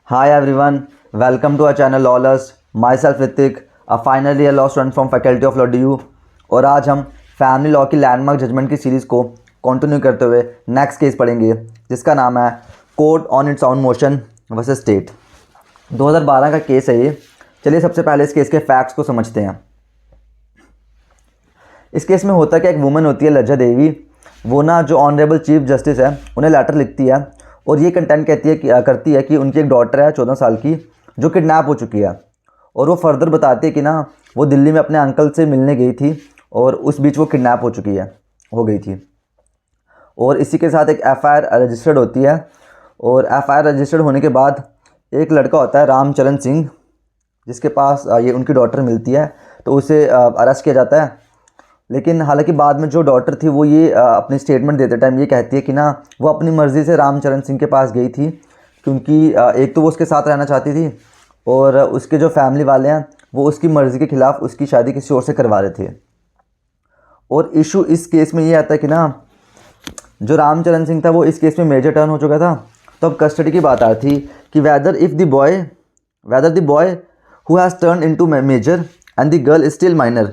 Hi everyone, welcome to our channel Lawless. Myself Ritik, a final year law student from Faculty of Law DU। और आज हम family law की landmark judgment की series को continue करते हुए next case पढ़ेंगे जिसका नाम है court on it's on motion versus state. 2012 का केस है ये। चलिए सबसे पहले इस केस के फैक्ट्स को समझते हैं। इस केस में होता क्या, एक वुमन होती है लज्जा देवी, वो ना जो ऑनरेबल चीफ जस्टिस है उन्हें लेटर लिखती है और ये कंटेंट करती है कि उनकी एक डॉटर है 14 साल की जो किडनैप हो चुकी है। और वो फर्दर बताती है कि ना वो दिल्ली में अपने अंकल से मिलने गई थी और उस बीच वो किडनैप हो गई थी। और इसी के साथ एक एफआईआर रजिस्टर्ड होती है और एफआईआर रजिस्टर्ड होने के बाद एक लड़का होता है रामचरण सिंह जिसके पास ये उनकी डॉटर मिलती है, तो उसे अरेस्ट किया जाता है। लेकिन हालांकि बाद में जो डॉटर थी वो ये अपनी स्टेटमेंट देते टाइम ये कहती है कि ना वो अपनी मर्ज़ी से रामचरण सिंह के पास गई थी क्योंकि एक तो वो उसके साथ रहना चाहती थी और उसके जो फैमिली वाले हैं वो उसकी मर्ज़ी के ख़िलाफ़ उसकी शादी किसी और से करवा रहे थे। और इशू इस केस में ये आता है कि ना जो रामचरण सिंह था वो इस केस में मेजर टर्न हो चुका था। तो अब कस्टडी की बात आ रही थी कि whether the boy who has turn into major and the girl is still minor.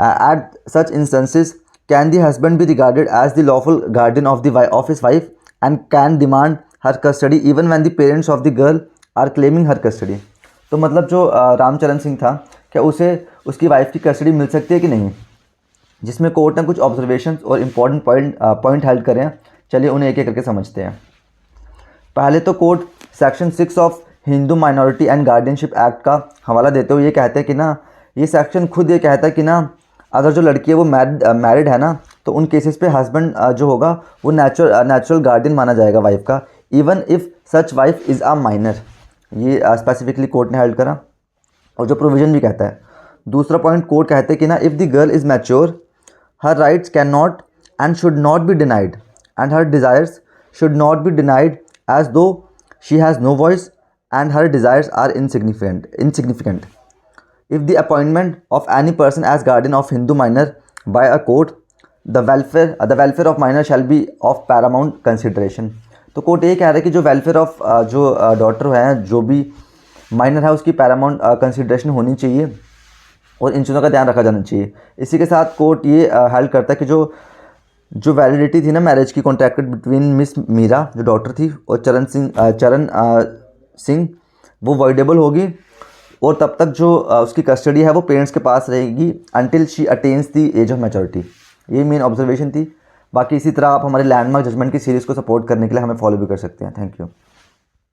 At such instances, can the husband be regarded as the lawful guardian of his wife and can demand her custody even when the parents of the girl are claiming her custody? तो मतलब जो रामचरण सिंह था, क्या उसे उसकी wife की custody मिल सकती है कि नहीं, जिसमें कोर्ट ने कुछ ऑब्जर्वेशंस और इम्पॉर्टेंट पॉइंट हेल्ड करें हैं। चलिए उन्हें एक एक करके समझते हैं। पहले तो court section 6 of Hindu minority and guardianship act का हवाला देते हुए ये कहते हैं कि ना ये सेक्शन खुद ये कहता है कि ना अगर जो लड़की है वो मैरिड है ना तो उन केसेस पे हस्बैंड जो होगा वो नेचुरल गार्डियन माना जाएगा वाइफ का, even if such wife is a minor. ये स्पेसिफिकली कोर्ट ने हेल्ड करा और जो प्रोविज़न भी कहता है। दूसरा पॉइंट कोर्ट कहते हैं कि ना if the girl is mature her rights can not and should not be denied and her desires should not be denied as though she has no voice and her desires are insignificant. If the appointment of any person as guardian of Hindu minor by a court, the welfare of minor shall be of paramount consideration. तो court ये कह रहा है कि जो welfare of जो daughter है, जो भी माइनर है, उसकी पैरामाउंट कंसिडरेशन होनी चाहिए और इन चीज़ों का ध्यान रखा जाना चाहिए। इसी के साथ कोर्ट ये हेल्ड करता है कि जो वैलिडिटी थी ना मैरिज की कॉन्ट्रैक्टेड बिटवीन मिस मीरा जो डॉटर थी और चरण सिंह वो वॉइडेबल होगी और तब तक जो उसकी कस्टडी है वो पेरेंट्स के पास रहेगी until she attains the age of maturity. ये मेन ऑब्जर्वेशन थी। बाकी इसी तरह आप हमारे लैंडमार्क जजमेंट की सीरीज़ को सपोर्ट करने के लिए हमें फॉलो भी कर सकते हैं। Thank you.